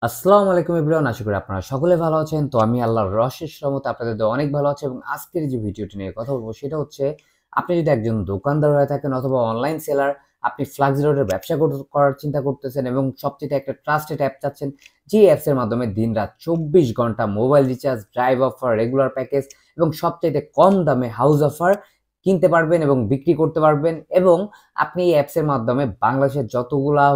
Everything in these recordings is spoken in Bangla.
আসসালামু আলাইকুম এভরিওয়ান, আশা করি আপনারা সকলে ভালো আছেন। তো আমি আল্লাহর অশেষ রহমতে আপনাদের দোয়ায় অনেক ভালো আছি এবং আজকের যে ভিডিওটি নিয়ে কথা বলবো সেটা হচ্ছে আপনি যদি একজন দোকানদার হয়ে থাকেন অথবা অনলাইন সেলার, আপনি ফ্লাক্স রোডের ব্যবসা করার চিন্তা করতেছেন এবং সবচেয়ে একটা ট্রাস্টেড অ্যাপ চাচ্ছেন, যে অ্যাপসের মাধ্যমে দিনরাত 24 ঘন্টা mobile recharge, drive offer, regular package এবং সবচাইতে কম দামে হাউস অফার কিনতে পারবেন এবং বিক্রি করতে পারবেন। এবং আপনি এই অ্যাপসের মাধ্যমে বাংলাদেশের যতগুলা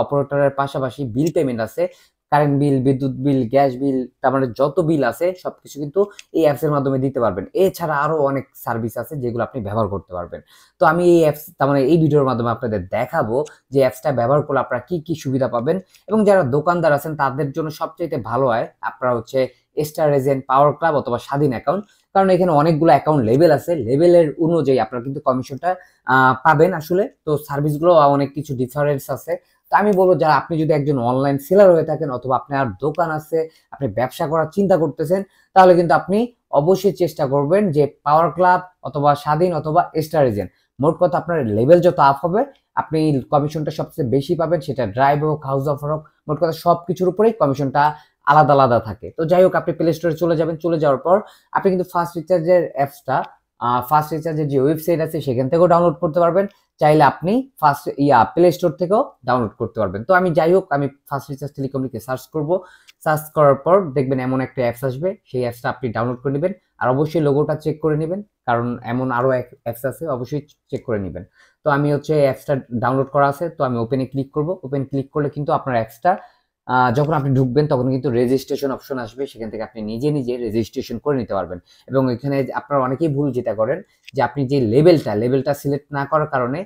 অপারেটরের পাশাপাশি বিল পেমেন্ট আছে, কারেন্ট বিল, বিদ্যুৎ বিল, গ্যাস বিল, তার মানে যত বিল আছে সবকিছু কিন্তু এই অ্যাপস এর মাধ্যমে দিতে পারবেন। এছাড়া আরো অনেক সার্ভিস আছে যেগুলো আপনি ব্যবহার করতে পারবেন। তো আমি এই অ্যাপস, তার মানে এই ভিডিওর মাধ্যমে আপনাদের দেখাবো যে অ্যাপসটা ব্যবহার করলে আপনারা কি কি সুবিধা পাবেন। এবং যারা দোকানদার আছেন তাদের জন্য সবচাইতে ভালো হয় আপনারা স্টার এজেন্ট, পাওয়ার ক্লাব অথবা স্বাধীন অ্যাকাউন্ট। কারণ এখানে অনেকগুলো অ্যাকাউন্ট লেভেল আছে, লেভেলের অনুযায়ী আপনারা কিন্তু কমিশনটা পাবেন আসলে। তো সার্ভিসগুলো অনেক কিছু ডিফারেন্স আছে। তো আমি বলবো, যারা আপনি যদি একজন অনলাইন সেলার হয়ে থাকেন অথবা আপনার দোকান আছে, আপনি ব্যবসা করার চিন্তা করতেছেন, তাহলে কিন্তু আপনি অবশ্যই চেষ্টা করবেন যে পাওয়ার ক্লাব অথবা স্বাধীন অথবা স্টার এজেন্ট। মোট কথা, আপনার লেভেল যত আপ হবে আপনি কমিশনটা সবচেয়ে বেশি পাবেন, সেটা ড্রাইভ হোক, হাউস অফার হোক, মোট কথা সবকিছুর উপরেই কমিশনটা আলাদা আলাদা থাকে। তো যাই হোক, আপনি প্লে স্টোরে চলে যাবেন, চলে যাওয়ার পর আপনি কিন্তু ফার্স্ট রিচার্জের যে ওয়েবসাইট আছে সেখান থেকেও ডাউনলোড করতে পারবেন। চাইলে আপনি প্লে স্টোর থেকেও ডাউনলোড করতে পারবেন। তো আমি যাই হোক, আমি ফার্স্ট রিচার্জ টেলিকম লিখে সার্চ করব। সার্চ করার পর দেখবেন এমন একটা অ্যাপস আসবে, সেই অ্যাপসটা আপনি ডাউনলোড করে নেবেন। আর অবশ্যই লোগোটা চেক করে নেবেন, কারণ এমন আরো অ্যাপস আছে, অবশ্যই চেক করে নেবেন। তো আমি অ্যাপসটা ডাউনলোড করা আছে, তো আমি ওপেনে ক্লিক করব। ওপেন ক্লিক করলে কিন্তু আপনার অ্যাপসটা যখন আপনি ঢুকবেন তখন কিন্তু রেজিস্ট্রেশন অপশন আসবে, সেখান থেকে আপনি নিজে নিজে রেজিস্ট্রেশন করে নিতে পারবেন। এবং এখানে আপনারা অনেকেই ভুল যেটা করেন, যে আপনি যে লেভেলটা সিলেক্ট না করার কারণে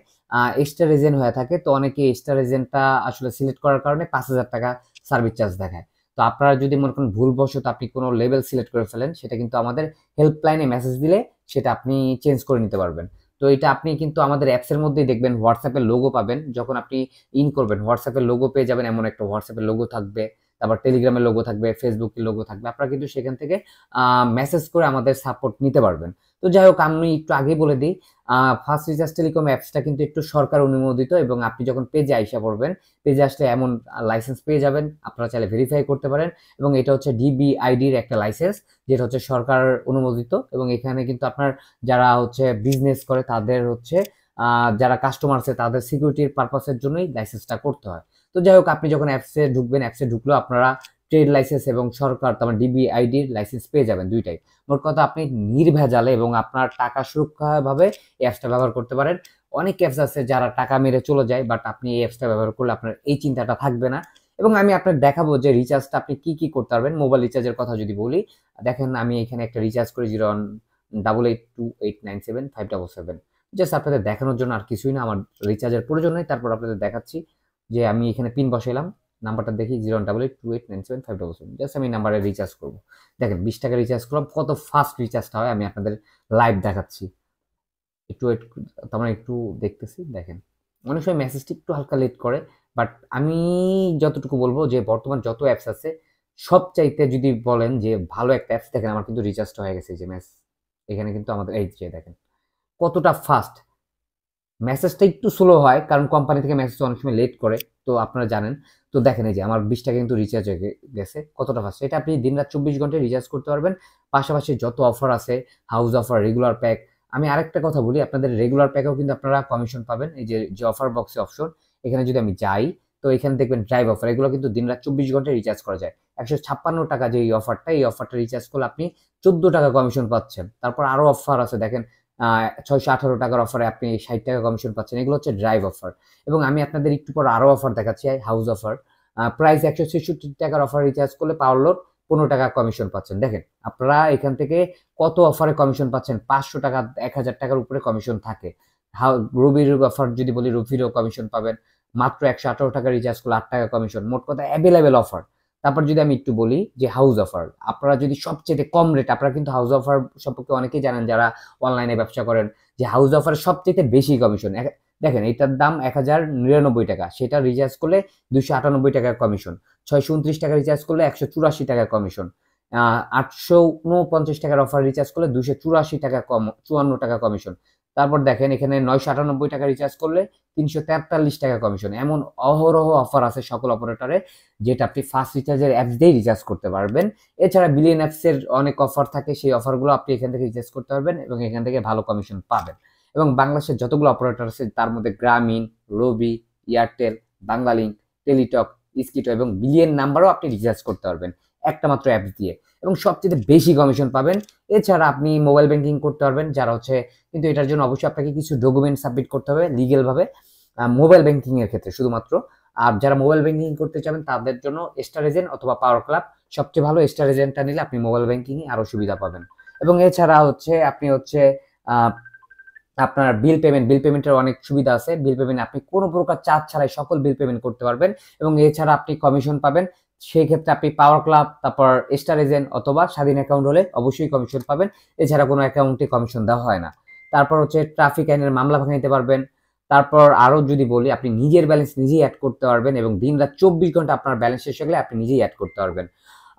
স্টার এজেন্ট হয়ে থাকে। তো অনেকে স্টার এজেন্টটা আসলে সিলেক্ট করার কারণে 5,000 টাকা সার্ভিস চার্জ দেখায়। তো আপনারা যদি মনে করেন ভুলবশত আপনি কোনো লেভেল সিলেক্ট করে ফেলেন, সেটা কিন্তু আমাদের হেল্পলাইনে মেসেজ দিলে সেটা আপনি চেঞ্জ করে নিতে পারবেন। তো এটা আপনি কিন্তু আমাদের অ্যাপসের মধ্যেই দেখবেন, হোয়াটসঅ্যাপের লোগো পাবেন। যখন আপনি ইন করবেন হোয়াটসঅ্যাপের লোগো পেয়ে যাবেন, এমন একটা হোয়াটসঅ্যাপের লোগো থাকবে, তারপর টেলিগ্রামের লোগো থাকবে, ফেসবুকের লোগো থাকবে। আপনারা কিন্তু সেখান থেকে মেসেজ করে আমাদের সাপোর্ট নিতে পারবেন। তো যাই হোক, আমি একটু আগেই বলে দিই, ফার্স্ট রিচার্জ টেলিকম অ্যাপসটা কিন্তু একটু সরকার অনুমোদিত। এবং আপনি যখন পেজে আইসা পড়বেন, পেজে আসলে এমন লাইসেন্স পেয়ে যাবেন, আপনারা চাইলে ভেরিফাই করতে পারেন। এবং এটা হচ্ছে ডিবিআইডির একটা লাইসেন্স, যেটা হচ্ছে সরকার অনুমোদিত। এবং এখানে কিন্তু আপনার যারা বিজনেস করে তাদের যারা কাস্টমার আছে তাদের সিকিউরিটির পারপাসের জন্যই লাইসেন্সটা করতে হয়। তো যাই হোক, আপনি যখন অ্যাপসে ঢুকবেন, অ্যাপসে ঢুকলেও আপনারা ট্রেড লাইসেন্স এবং সরকার, তার ডিবিআইডির লাইসেন্স পেয়ে যাবেন, দুইটাই। মোট কথা, আপনি নির্ভেজালে এবং আপনার টাকা সুরক্ষাভাবে এই অ্যাপসটা ব্যবহার করতে পারেন। অনেক অ্যাপস আছে যারা টাকা মেরে চলে যায়, বাট আপনি এই অ্যাপসটা ব্যবহার করলে আপনার এই চিন্তাটা থাকবে না। এবং আমি আপনাকে দেখাবো যে রিচার্জটা আপনি কি কি করতে পারবেন। মোবাইল রিচার্জের কথা যদি বলি, দেখেন আমি এখানে একটা রিচার্জ করি 0182897 577। জাস্ট আপনাদের দেখানোর জন্য, আর কিছুই না, আমার রিচার্জের প্রয়োজন নেই, তারপর আপনাদের দেখাচ্ছি। যে আমি এখানে পিন বসাইলাম, নাম্বারটা দেখি 0182897 577, জাস্ট আমি নাম্বারে রিচার্জ করবো। দেখেন 20 টাকা রিচার্জ করলাম, কত ফাস্ট রিচার্জটা হয় আমি আপনাদের লাইভ দেখাচ্ছি। একটু ওয়েট, তার মানে একটু দেখতেছি। দেখেন, অনেক সময় মেসেজটি একটু হালকা লেট করে, বাট আমি যতটুকু বলবো যে বর্তমান যত অ্যাপস আছে সবচাইতে যদি বলেন যে ভালো একটা অ্যাপস, দেখেন আমার কিন্তু রিচার্জটা হয়ে গেছে, যে এখানে কিন্তু আমাদের এই যে দেখেন কতটা ফাস্ট। মেসেজটা একটু স্লো হয় কারণ কোম্পানি থেকে মেসেজ অনেক সময় লেট করে, তো আপনারা জানেন। তো দেখেন, এই যে আমার 20 টাকা কিন্তু রিচার্জ হয়ে গেছে, কতটা ফাস্ট। এটা আপনি দিনরাত 24 ঘন্টায় রিচার্জ করতে পারবেন। পাশাপাশি যত অফার আছে, হাউস অফার, রেগুলার প্যাক। আমি আরেকটা কথা বলি, আপনাদের রেগুলার প্যাকেও কিন্তু আপনারা কমিশন পাবেন। এই যে যে অফার বক্সে অপশন, এখানে যদি আমি যাই, তো এখানে দেখবেন ড্রাইভ অফার, এগুলো কিন্তু দিনরাত 24 ঘন্টায় রিচার্জ করা যায়। 156 টাকা যে এই অফারটা রিচার্জ করলে আপনি 14 টাকা কমিশন পাচ্ছেন। তারপর আরো অফার আছে, দেখেন 618 টাকার অফারে আপনি 60 টাকা কমিশন পাচ্ছেন। এগুলো হচ্ছে ড্রাইভ অফার। এবং আমি আপনাদের একটু পর আরো অফার দেখাচ্ছি, হাউস অফার। প্রাইস 166 টাকার অফার রিচার্জ করলে পাওয়ার লোড 15 টাকা কমিশন পাচ্ছেন। দেখেন আপনারা এখান থেকে কত অফারে কমিশন পাচ্ছেন, 500 টাকা, 1000 টাকার উপরে কমিশন থাকে। রবির অফার যদি বলি, রবিরও কমিশন পাবেন। মাত্র 118 টাকা রিচার্জ করলে 8 টাকা কমিশন। মোট কথা অ্যাভেলেবেল অফার। তারপর যদি আমি একটু বলি যে হাউস অফার, আপনারা যদি সবচেয়ে কম রেট, আপনারা কিন্তু হাউস অফার সম্পর্কে অনেকেই জানেন যারা অনলাইনে ব্যবসা করেন, যে হাউস অফার সবচেয়ে বেশি কমিশন। দেখেন এটার দাম 1099 টাকা, সেটা রিচার্জ করলে 298 টাকা কমিশন। 629 টাকা রিচার্জ করলে 184 টাকা কমিশন। 849 টাকার অফার রিচার্জ করলে 284 টাকা কম, 54 টাকা কমিশন। তারপর দেখেন এখানে 998 টাকা রিচার্জ করলে 343 টাকা কমিশন। এমন অহরহ অফার আছে সকল অপারেটরে, যেটা আপনি ফার্স্ট রিচার্জের অ্যাপস দিয়ে রিচার্জ করতে পারবেন। এছাড়া বিলিয়ন অ্যাপসের অনেক অফার থাকে, সেই অফারগুলো আপনি এখান থেকে রিচার্জ করতে পারবেন এবং এখান থেকে ভালো কমিশন পাবেন। এবং বাংলাদেশের যতগুলো অপারেটর আছে তার মধ্যে গ্রামীণ, রবি, এয়ারটেল, বাংলালিংক, টেলিটক, স্কিটো এবং বিলিয়ন নাম্বারও আপনি রিচার্জ করতে পারবেন একটা মাত্র অ্যাপস দিয়ে, এবং সবচেয়ে বেশি কমিশন পাবেন। এছাড়া আপনি মোবাইল ব্যাংকিং করতে পারবেন, যারা হচ্ছে, কিন্তু এটার জন্য অবশ্যই আপনাকে কিছু ডকুমেন্ট সাবমিট করতে হবে লিগেল ভাবে, মোবাইল ব্যাংকিং এর ক্ষেত্রে শুধুমাত্র। আর যারা মোবাইল ব্যাংকিং করতে চাবেন তাদের জন্য স্টার এজেন্ট অথবা পাওয়ার ক্লাব সবচেয়ে ভালো। স্টার এজেন্টটা নিলে আপনি মোবাইল ব্যাংকিং এ আরো সুবিধা পাবেন। এবং এছাড়া হচ্ছে আপনি হচ্ছে আপনার বিল পেমেন্টের অনেক সুবিধা আছে। বিল পেমেন্ট আপনি কোনো প্রকার চার্জ ছাড়াই সকল বিল পেমেন্ট করতে পারবেন, এবং এছাড়া আপনি কমিশন পাবেন। সেই ক্ষেত্রে আপনি পাওয়ার ক্লাব, তারপর স্টার এজেন্ট অথবা স্বাধীন অ্যাকাউন্ট হলে অবশ্যই কমিশন পাবেন। এছাড়া কোনো অ্যাকাউন্টে কমিশন দেওয়া হয় না। তারপর হচ্ছে ট্রাফিক আইনের মামলা ভাঙা নিতে পারবেন। তারপর আরো যদি বলি, আপনি নিজের ব্যালেন্স নিজেই অ্যাড করতে পারবেন, এবং দিন রাত 24 ঘন্টা আপনার ব্যালেন্স শেষ হলে আপনি নিজেই অ্যাড করতে পারবেন।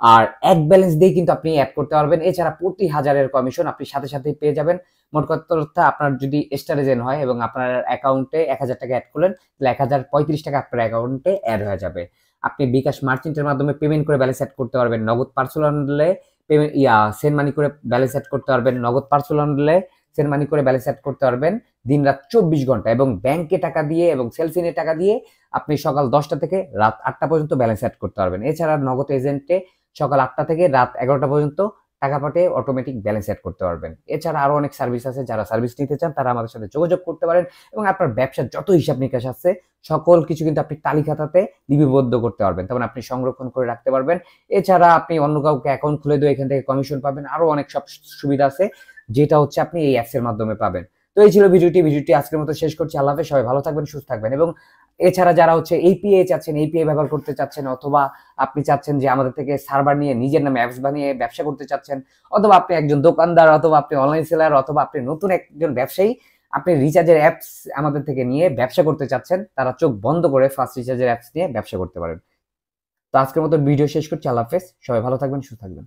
আর এক ব্যালেন্স দিয়ে কিন্তু আপনি অ্যাড করতে পারবেন। এছাড়া প্রতি হাজারের কমিশন আপনি সাথে সাথেই পেয়ে যাবেন। মোট কথা, আপনার যদি স্টার এজেন্ট হয় এবং আপনার অ্যাকাউন্টে 1000 টাকা অ্যাড করলেন, তাহলে 1035 টাকা আপনার অ্যাকাউন্টে অ্যাড হয়ে যাবে। আপনি বিকাশ মার্চেন্টের মাধ্যমে পেমেন্ট করে ব্যালেন্স অ্যাড করতে পারবেন। নগদ পার্সেল আনলে পেমেন্ট সেন্ড মানি করে ব্যালেন্স অ্যাড করতে পারবেন। নগদ পার্সেল আনলে সেন্ড মানি করে ব্যালেন্স অ্যাড করতে পারবেন দিন রাত 24 ঘন্টা। এবং ব্যাংকে টাকা দিয়ে এবং সেলফিনে টাকা দিয়ে আপনি সকাল 10টা থেকে রাত 8টা পর্যন্ত ব্যালেন্স অ্যাড করতে পারবেন। এছাড়া নগদ এজেন্টে সকাল 8টা থেকে রাত 11টা পর্যন্ত টাকা পাঠিয়ে অটোমেটিক ব্যালেন্স অ্যাড করতে পারবেন। এছাড়া আরো অনেক সার্ভিস আছে, যারা সার্ভিস নিতে চান তারা আমাদের সাথে যোগাযোগ করতে পারেন, এবং আপনার ব্যবসার যত হিসাব নিকাশ আছে সকল কিছু কিন্তু আপনি তালিকাটাতে লিপিবদ্ধ করতে পারবেন, তখন আপনি সংরক্ষণ করে রাখতে পারবেন। এছাড়া আপনি অন্য কাউকে অ্যাকাউন্ট খুলে দিয়ে এখান থেকে কমিশন পাবেন। আরো অনেক সব সুবিধা আছে, যেটা হচ্ছে আপনি এই অ্যাপস এর মাধ্যমে পাবেন। তো এই ছিল ভিডিওটি আজকের মতো শেষ করছি। আল্লাহ হাফেজ, সবাই ভালো থাকবেন, সুস্থ থাকবেন। এবং এছাড়া যারা হচ্ছে এপিআই চাচ্ছেন, এপিআই ব্যবহার করতে চাচ্ছেন, অথবা আপনি চাচ্ছেন যে আমাদের থেকে সার্ভার নিয়ে নিজের নামে অ্যাপস বানিয়ে ব্যবসা করতে চাচ্ছেন, অথবা আপনি একজন দোকানদার, অথবা আপনি অনলাইন সেলার, অথবা আপনি নতুন একজন ব্যবসায়ী, আপনি রিচার্জের অ্যাপস আমাদের থেকে নিয়ে ব্যবসা করতে চাচ্ছেন, তারা চোখ বন্ধ করে ফার্স্ট রিচার্জের অ্যাপস নিয়ে ব্যবসা করতে পারেন। তো আজকের মতো ভিডিও শেষ করছি। আল্লাহ হাফেজ, সবাই ভালো থাকবেন, সুস্থ থাকবেন।